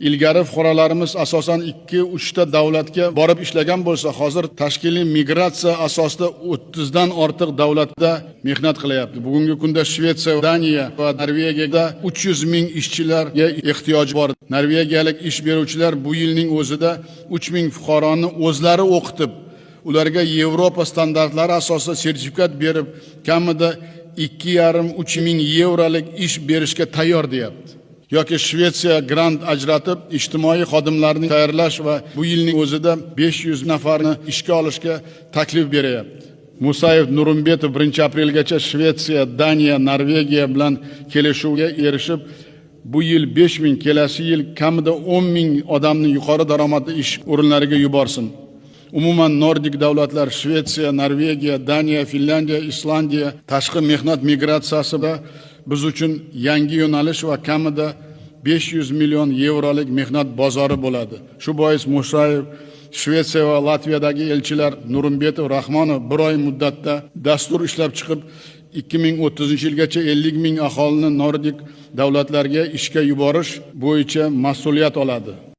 ilgari fuqarolarimiz asosan 2-3 ta davlatga borib ishlagan bo'lsa, hozir tashkiliy migratsiya asosida 30 dan ortiq davlatda mehnat qilyapti. Bugungi kunda Shvetsiya, Daniya va Norvegiyada 300 ming ishchilarga ehtiyoj bor. Norvegiyalik ish beruvchilar bu yilning o'zida 3 ming fuqaroni o'zlari o'qitib, ularga Yevropa standartlari asosida sertifikat berib, kamida 2,5-3 ming yevrolik ish berishga tayyor deyapti. Yoki Shvetsiya grant ajratib, ijtimoiy xodimlarni tayyorlash va bu yilning o'zida 500 nafarni ishga olishga taklif beryapti. Musayev Nurimbetov 1-aprelgacha Shvetsiya, Daniya, Norvegiya bilan kelishuvga erishib, bu yil 5 ming, kelasi yil kamida 10 ming odamni yuqori daromadli ish o'rinlariga yuborsin. Umuman Nordik davlatlar Shvetsiya, Norvegiya, Daniya, Finlandiya, Islandiya tashqi mehnat migratsiyasida biz uchun yangi yo'nalish va kamida 500 million yevrolik mehnat bozori bo'ladi. Shu bois Musayev Shvetsiya va Latviyadagi elchilar Nurimbetov, Rahmonov bir oy muddatda dastur ishlab chiqib 2030-yilgacha 50 ming aholini Nordik davlatlarga ishga yuborish bo'yicha mas'uliyat oladi.